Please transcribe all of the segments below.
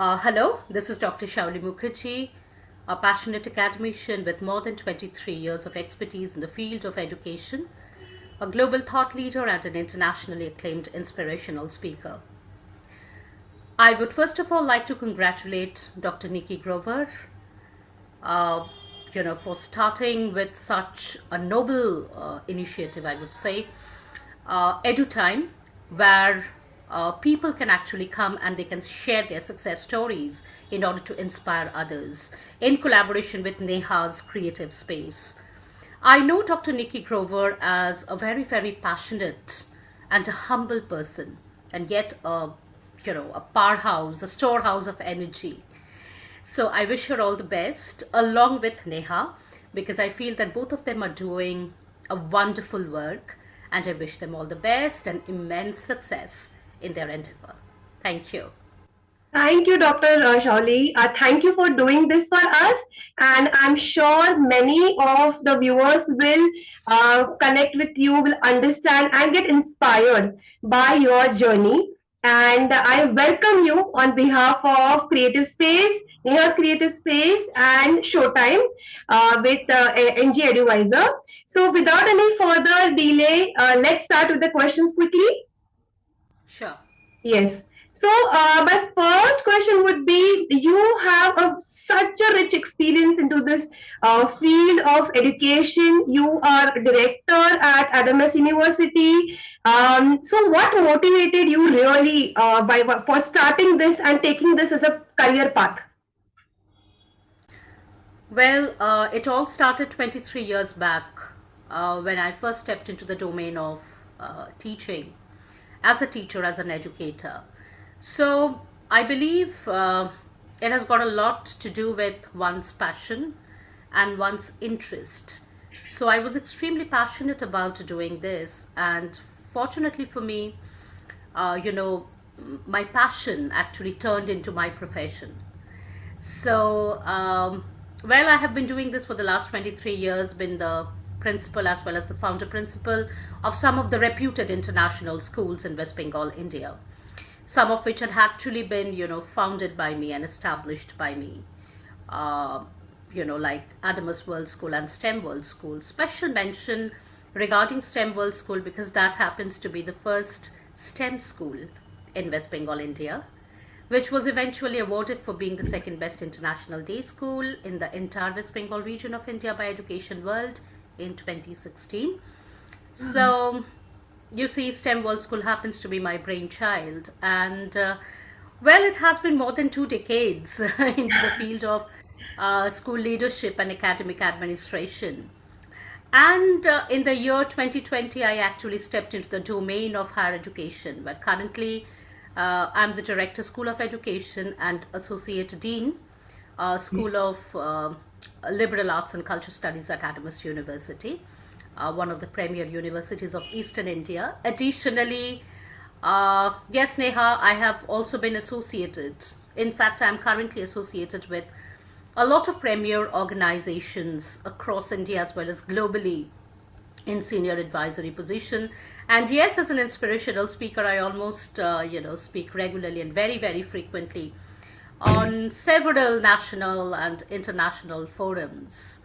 Hello, this is Dr. Shauli Mukherjee, a passionate academician with more than 23 years of expertise in the field of education, a global thought leader, and an internationally acclaimed inspirational speaker. I would first of all like to congratulate Dr. Nikki Grover, uh, for starting with such a noble initiative, I would say, EduTime, where people can actually come and they can share their success stories in order to inspire others in collaboration with Neha's creative space. I know Dr. Nikki Grover as a very, very passionate and a humble person, and yet a powerhouse, a storehouse of energy. So I wish her all the best along with Neha because I feel that both of them are doing a wonderful work and I wish them all the best and immense success in their endeavor. Thank you. Thank you, Dr. Shauli. Thank you for doing this for us. And I'm sure many of the viewers will connect with you, will understand and get inspired by your journey. And I welcome you on behalf of Creative Space, Neha's Creative Space and Showtime with NG Advisor. So without any further delay, let's start with the questions quickly. Sure. Yes. So my first question would be: you have such a rich experience into this field of education. You are director at Adamas University. So, what motivated you really for starting this and taking this as a career path? Well, it all started 23 years back when I first stepped into the domain of teaching as a teacher, as an educator. So I believe it has got a lot to do with one's passion and one's interest. So I was extremely passionate about doing this, and fortunately for me, my passion actually turned into my profession. So, I have been doing this for the last 23 years, been the principal as well as the founder principal of some of the reputed international schools in West Bengal, India. Some of which had actually been, founded by me and established by me. Uh, like Adamas World School and STEM World School. Special mention regarding STEM World School because that happens to be the first STEM school in West Bengal, India, which was eventually awarded for being the second best international day school in the entire West Bengal region of India by Education World in 2016. So, you see, STEM World School happens to be my brainchild, and it has been more than 2 decades into the field of school leadership and academic administration. And in the year 2020, I actually stepped into the domain of higher education, but currently I'm the Director, School of Education and Associate Dean, School of Liberal Arts and Culture Studies at Adamas University, one of the premier universities of Eastern India. Additionally, yes, Neha, I have also been associated. In fact, I'm currently associated with a lot of premier organizations across India as well as globally in senior advisory position. And yes, as an inspirational speaker, I almost speak regularly and very, very frequently on several national and international forums.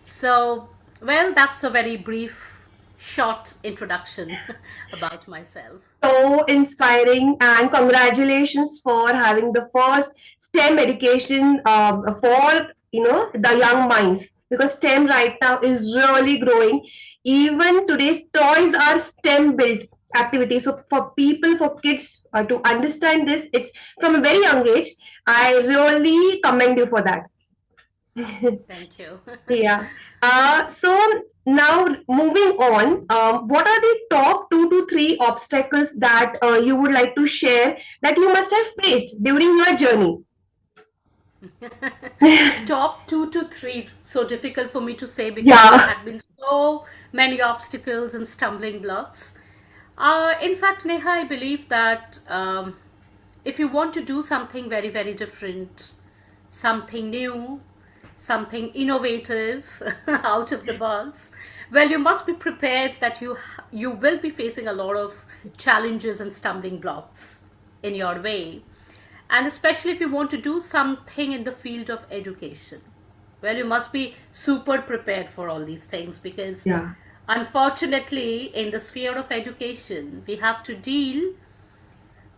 So, that's a very brief, short introduction about myself. So inspiring, and congratulations for having the first STEM education for the young minds, because STEM right now is really growing. Even today's toys are STEM built activities. So for people, for kids to understand this, it's from a very young age. I really commend you for that. Thank you. Yeah. So now moving on, what are the top 2 to 3 obstacles that you would like to share that you must have faced during your journey? Top two to three, so difficult for me to say because there Yeah. had been so many obstacles and stumbling blocks. In fact, Neha, I believe that if you want to do something very, very different, something new, something innovative, out of the box, you must be prepared that you will be facing a lot of challenges and stumbling blocks in your way. And especially if you want to do something in the field of education, well, you must be super prepared for all these things, because Yeah. unfortunately, in the sphere of education, we have to deal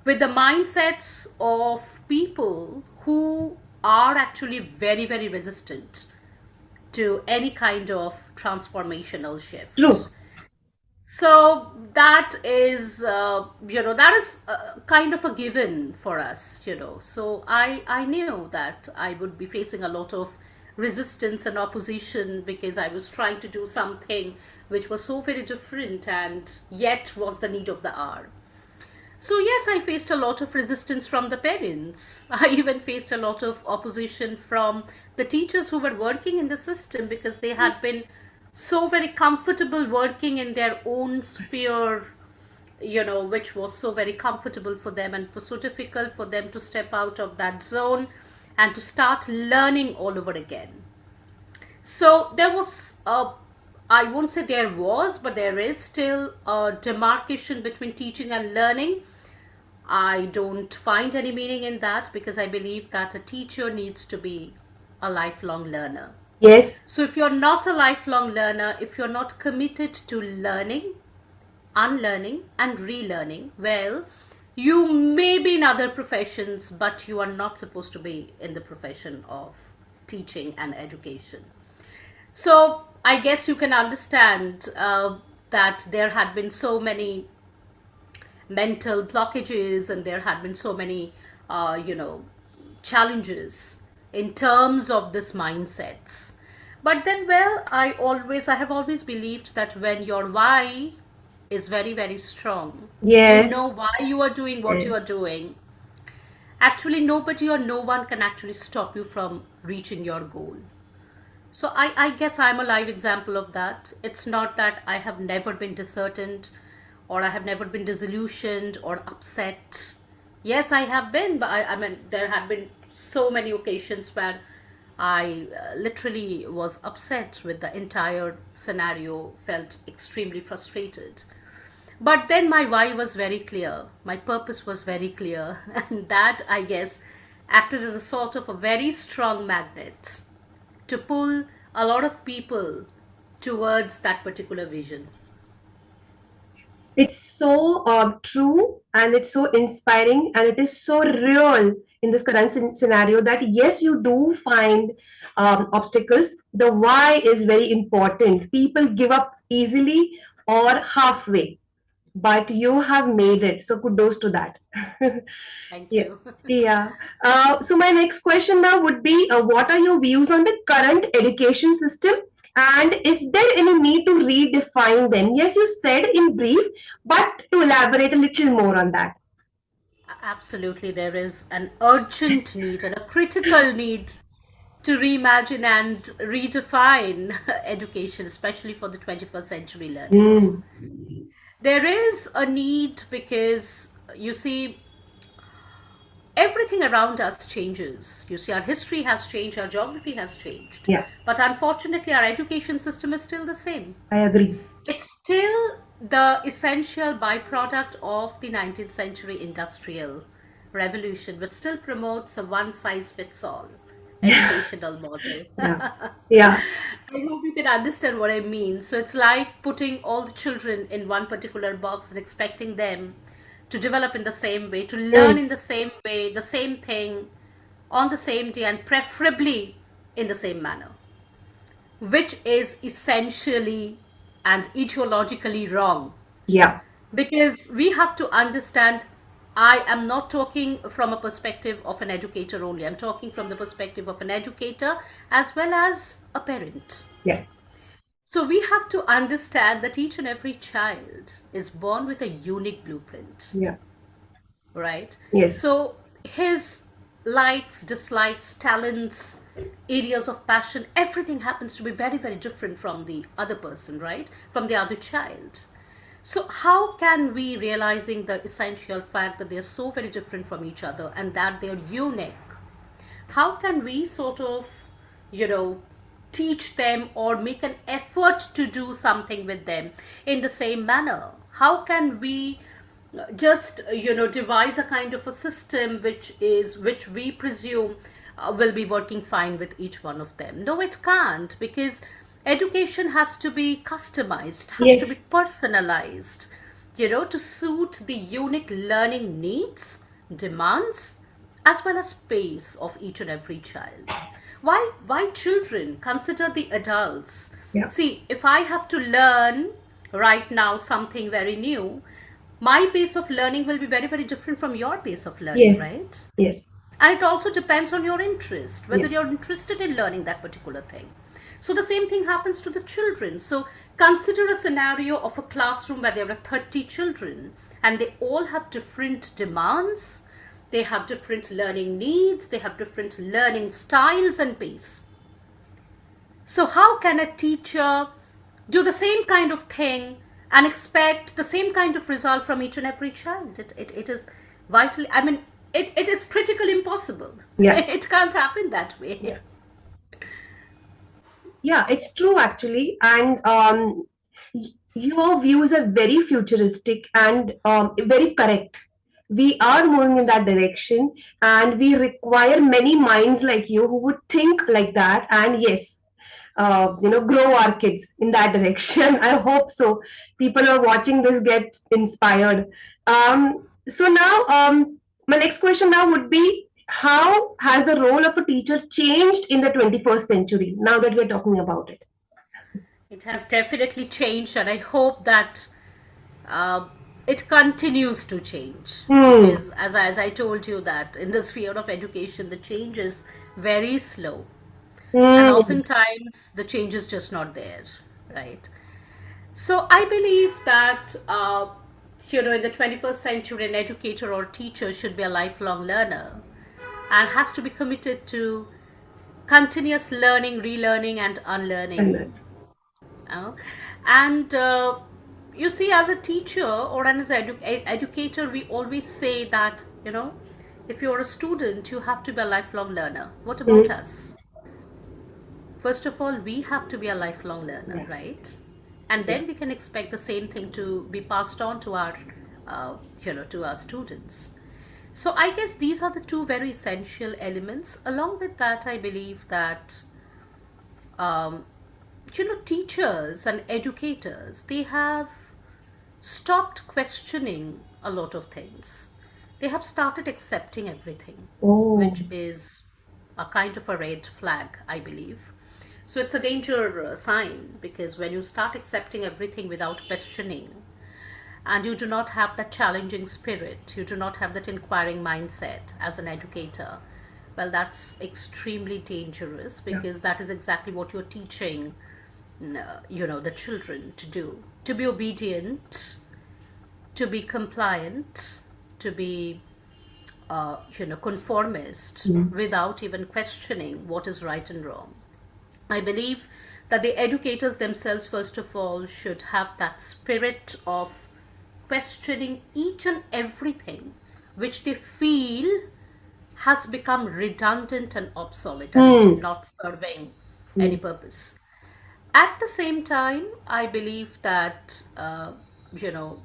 with the mindsets of people who are actually very, very resistant to any kind of transformational shift. True. So that is, that is kind of a given for us, So I knew that I would be facing a lot of resistance and opposition, because I was trying to do something which was so very different and yet was the need of the hour. So, yes, I faced a lot of resistance from the parents. I even faced a lot of opposition from the teachers who were working in the system, because they had been so very comfortable working in their own sphere, which was so very comfortable for them, and it was so difficult for them to step out of that zone and to start learning all over again. So there was I won't say there was, but there is still a demarcation between teaching and learning. I don't find any meaning in that, because I believe that a teacher needs to be a lifelong learner. Yes. So if you're not a lifelong learner, if you're not committed to learning, unlearning, and relearning, well, you may be in other professions, but you are not supposed to be in the profession of teaching and education. So I guess you can understand that there had been so many mental blockages, and there had been so many, challenges in terms of this mindsets. But then, well, I have always believed that when your why is very, very strong, you Yes. know why you are doing what you Yes. are doing. Actually, nobody or no one can actually stop you from reaching your goal. So I guess I'm a live example of that. It's not that I have never been disheartened, or I have never been disillusioned or upset. Yes, I have been, but I mean, there have been so many occasions where I literally was upset with the entire scenario, felt extremely frustrated. But then my why was very clear, my purpose was very clear, and that, I guess, acted as a sort of a very strong magnet to pull a lot of people towards that particular vision. It's so true, and it's so inspiring, and it is so real in this current scenario that yes, you do find obstacles. The why is very important. People give up easily or halfway, but you have made it. So kudos to that. Thank Yeah. you. Yeah. So my next question now would be, what are your views on the current education system, and is there any need to redefine them? Yes, you said in brief, but to elaborate a little more on that. Absolutely, there is an urgent need and a critical need to reimagine and redefine education, especially for the 21st century learners. Mm. There is a need because, you see, everything around us changes. You see, our history has changed, our geography has changed. Yeah, But unfortunately, our education system is still the same. I agree. It's still the essential byproduct of the 19th century industrial revolution, which still promotes a one size fits all educational model. Yeah, yeah, I hope you can understand what I mean. So it's like putting all the children in one particular box and expecting them to develop in the same way, to learn mm, in the same way, the same thing on the same day, and preferably in the same manner, which is essentially and ideologically wrong. yeah, Because we have to understand, I am not talking from a perspective of an educator only, I'm talking from the perspective of an educator as well as a parent. yeah, So we have to understand that each and every child is born with a unique blueprint, yeah, right? yes, So his likes, dislikes, talents, areas of passion, everything happens to be very, very different from the other person, right? From the other child. So how can we, realizing the essential fact that they are so very different from each other and that they're unique, how can we sort of, you know, teach them or make an effort to do something with them in the same manner? How can we just devise a kind of a system which we presume will be working fine with each one of them. No, it can't, because education has to be customized, has to be Yes. personalized, to suit the unique learning needs, demands, as well as pace of each and every child. Why children consider the adults? Yeah. See, if I have to learn right now something very new, my pace of learning will be very, very different from your pace of learning, Yes. right? Yes. And it also depends on your interest, whether Yeah. you're interested in learning that particular thing. So the same thing happens to the children. So consider a scenario of a classroom where there are 30 children and they all have different demands, they have different learning needs, they have different learning styles and pace. So, how can a teacher do the same kind of thing and expect the same kind of result from each and every child? It is vitally, I mean, it is critically impossible. Yeah. It can't happen that Yeah. way. Yeah, it's true actually. And your views are very futuristic and very correct. We are moving in that direction, and we require many minds like you who would think like that. And yes, grow our kids in that direction. I hope so. People who are watching this get inspired. So now, my next question now would be, how has the role of a teacher changed in the 21st century now that we're talking about it? It has definitely changed, and I hope that uh, it continues to change, Hmm. because as I told you, that in the sphere of education the change is very slow, and Hmm. oftentimes the change is just not there, right? So I believe that in the 21st century, an educator or teacher should be a lifelong learner and has to be committed to continuous learning, relearning, and unlearning. And uh, and you see, as a teacher or as an educator, we always say that, if you're a student, you have to be a lifelong learner. What about hmm. us? First of all, we have to be a lifelong learner, Yeah. right? And Yeah. then we can expect the same thing to be passed on to our, to our students. So I guess these are the two very essential elements. Along with that, I believe that, um, teachers and educators, they have stopped questioning a lot of things. They have started accepting everything, Oh. which is a kind of a red flag, I believe. So it's a danger sign, because when you start accepting everything without questioning, and you do not have that challenging spirit, you do not have that inquiring mindset as an educator, well, that's extremely dangerous, Yeah. because that is exactly what you're teaching, the children to do, to be obedient, to be compliant, to be, conformist, Hmm. without even questioning what is right and wrong. I believe that the educators themselves, first of all, should have that spirit of questioning each and everything which they feel has become redundant and obsolete and is Hmm. not serving any Hmm. purpose. At the same time, I believe that, you know,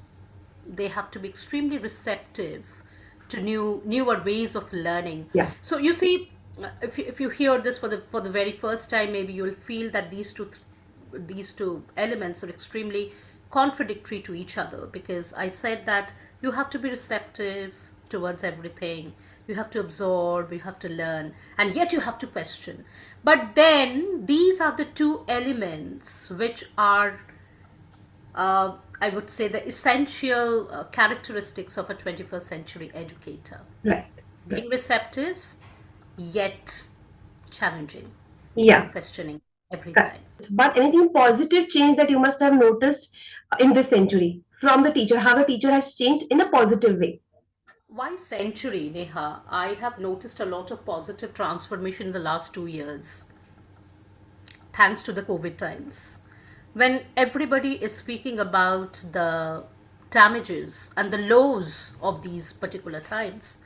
they have to be extremely receptive to newer ways of learning. Yeah. So you see, if you hear this for the very first time, maybe you'll feel that these two elements are extremely contradictory to each other, because I said that you have to be receptive towards everything, you have to absorb, you have to learn, and yet you have to question. But then these are the two elements which are, I would say, the essential characteristics of a 21st century educator: Right. Right. being receptive, yet challenging Yeah. and questioning every Correct. time. But anything positive change that you must have noticed in this century from the teacher, how the teacher has changed in a positive way? Why century, Neha? I have noticed a lot of positive transformation in the last 2 years, thanks to the COVID times. When everybody is speaking about the damages and the lows of these particular times,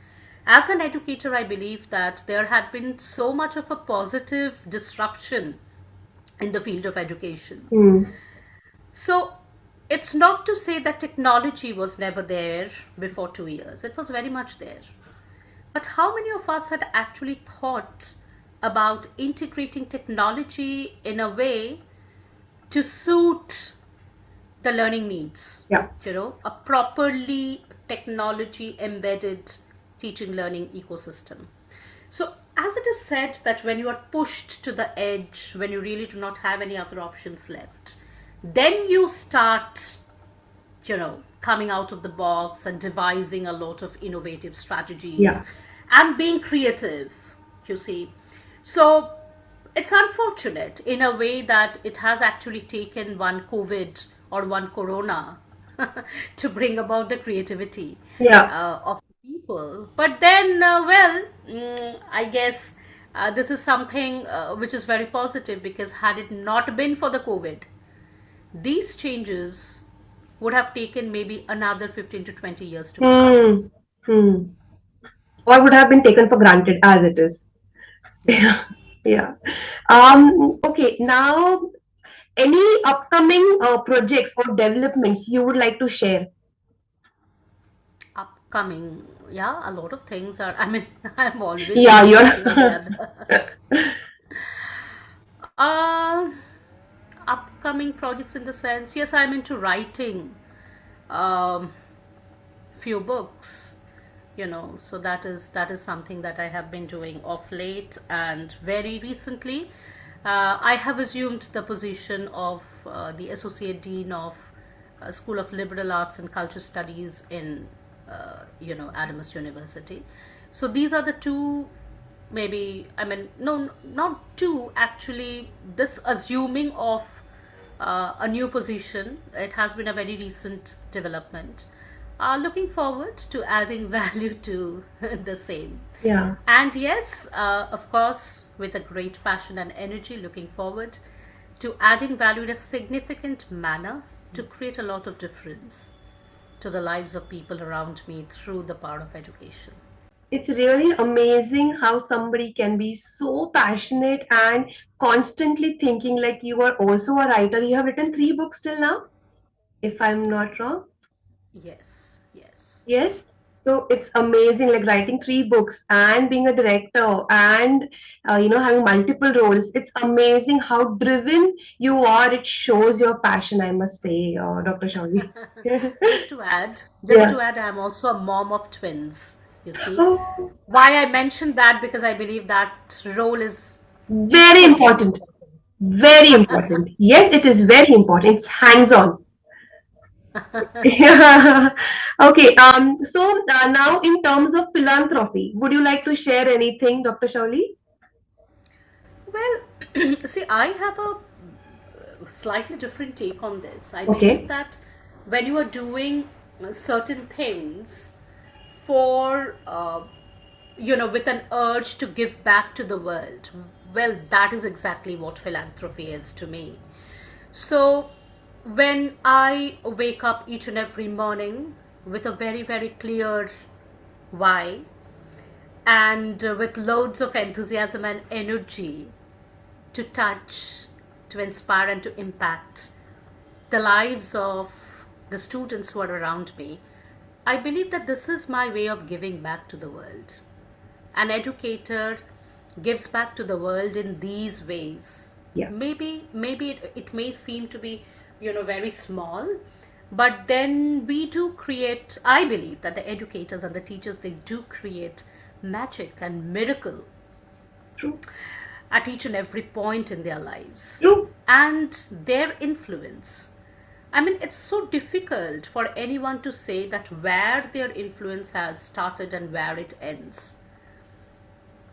as an educator, I believe that there had been so much of a positive disruption in the field of education. Hmm. So it's not to say that technology was never there before 2 years. It was very much there. But how many of us had actually thought about integrating technology in a way to suit the learning needs? Yeah. A properly technology embedded teaching learning ecosystem. So, as it is said that when you are pushed to the edge, when you really do not have any other options left, then you start, coming out of the box and devising a lot of innovative strategies Yeah. and being creative, you see. So, it's unfortunate in a way that it has actually taken one COVID or one Corona to bring about the creativity Yeah. of people. But then, I guess this is something which is very positive, because had it not been for the COVID, these changes would have taken maybe another 15 to 20 years to come up. Hmm. Hmm. Or would have been taken for granted as it is. Yeah. Yes. Yeah. Okay. Now, any upcoming projects or developments you would like to share? Upcoming, yeah, a lot of things are, I mean, I'm always Yeah, busy you're. working on the other. Uh, Upcoming projects in the sense, yes, I'm into writing um, few books, so that is something that I have been doing of late. And very recently I have assumed the position of the associate dean of School of Liberal Arts and Culture Studies in Adamas University. So these are the two, maybe, I mean, no, not two actually, this assuming of a new position. It has been a very recent development. Looking forward to adding value to the same. Yeah. And yes, of course, with a great passion and energy, looking forward to adding value in a significant manner to create a lot of difference to the lives of people around me through the power of education. It's really amazing how somebody can be so passionate and constantly thinking. Like, you are also a writer. You have written 3 books till now, if I'm not wrong. Yes, yes. Yes. So it's amazing, like writing 3 books and being a director and having multiple roles. It's amazing how driven you are. It shows your passion, I must say, Dr. Shauli. Just to add, just Yeah. to add, I'm also a mom of twins. You see, Oh, why I mentioned that, because I believe that role is very equally as important. important. Very important. Yes, it is very important. It's hands-on. Yeah. Okay. So now, in terms of philanthropy, would you like to share anything, Dr. Shauli? Well, see, I have a slightly different take on this. I believe Okay. that when you are doing certain things for, with an urge to give back to the world, well, that is exactly what philanthropy is to me. So, when I wake up each and every morning with a very, very clear why, and with loads of enthusiasm and energy to touch, to inspire, and to impact the lives of the students who are around me, I believe that this is my way of giving back to the world. An educator gives back to the world in these ways. Yeah. Maybe it may seem to be, very small, but then we do create, I believe that the educators and the teachers, they do create magic and miracle True. at each and every point in their lives. True. And their influence, I mean, it's so difficult for anyone to say that where their influence has started and where it ends.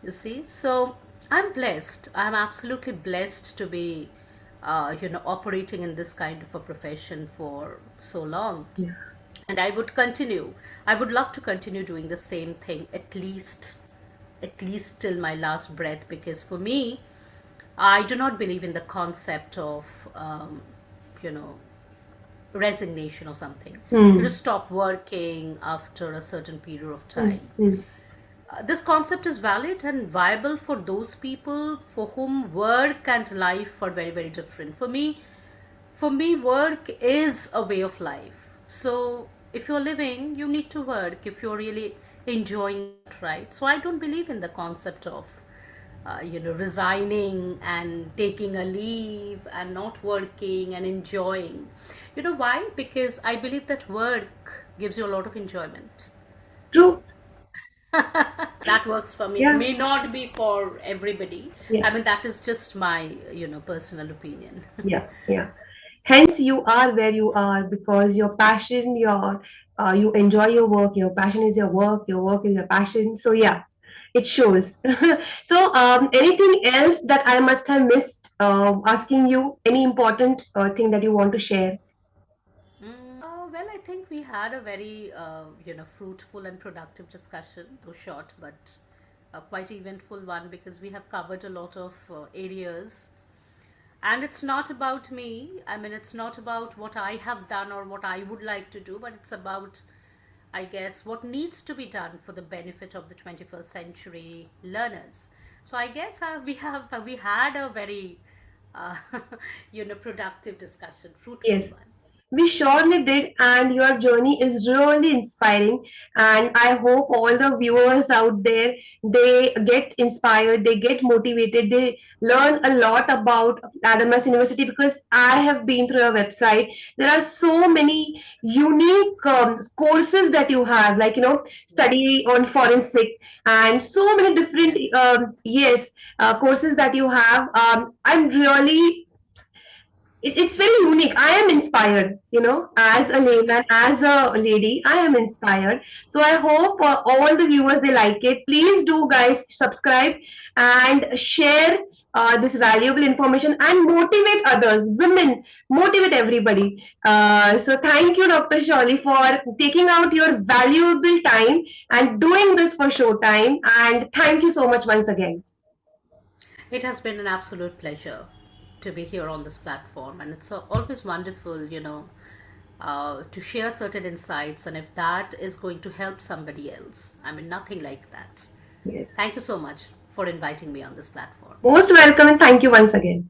You see? So I'm blessed. I'm absolutely blessed to be, operating in this kind of a profession for so long. Yeah. And I would love to continue doing the same thing, at least till my last breath, because for me, I do not believe in the concept of, you know, resignation or something. Hmm. Stop working after a certain period of Hmm. time. Hmm. This concept is valid and viable for those people for whom work and life are very, very different. For me, For me, work is a way of life. So if you're living, you need to work if you're really enjoying it, right? So I don't believe in the concept of, resigning and taking a leave and not working and enjoying. You know why? Because I believe that work gives you a lot of enjoyment. True. That works for me. Yeah. May not be for everybody. Yeah. I mean, that is just my, personal opinion. Yeah. Yeah. Hence, you are where you are because your passion, you enjoy your work. Your passion is your work. Your work is your passion. So yeah, it shows. So, anything else that I must have missed asking you? Any important thing that you want to share? Well, I think we had a very, fruitful and productive discussion, though short, but a quite eventful one because we have covered a lot of areas. And it's not about me. I mean, it's not about what I have done or what I would like to do, but it's about, I guess, what needs to be done for the benefit of the 21st century learners. So I guess we had a very, uh, productive discussion, fruitful Yes. one. We surely did, and your journey is really inspiring. And I hope all the viewers out there they get inspired, they get motivated, they learn a lot about Adamas University because I have been through your website. There are so many unique courses that you have, like study on forensic, and so many different Yes. yes courses that you have. I'm really it's very unique. I am inspired, as a layman, as a lady, I am inspired. So I hope all the viewers they like it. Please do, guys, subscribe and share this valuable information and motivate others, women, motivate everybody. So thank you, Dr. Shauli, for taking out your valuable time and doing this for Showtime. And thank you so much once again. It has been an absolute pleasure to be here on this platform, and it's always wonderful, to share certain insights. And if that is going to help somebody else, I mean, nothing like that. Yes. Thank you so much for inviting me on this platform. Most welcome and thank you once again.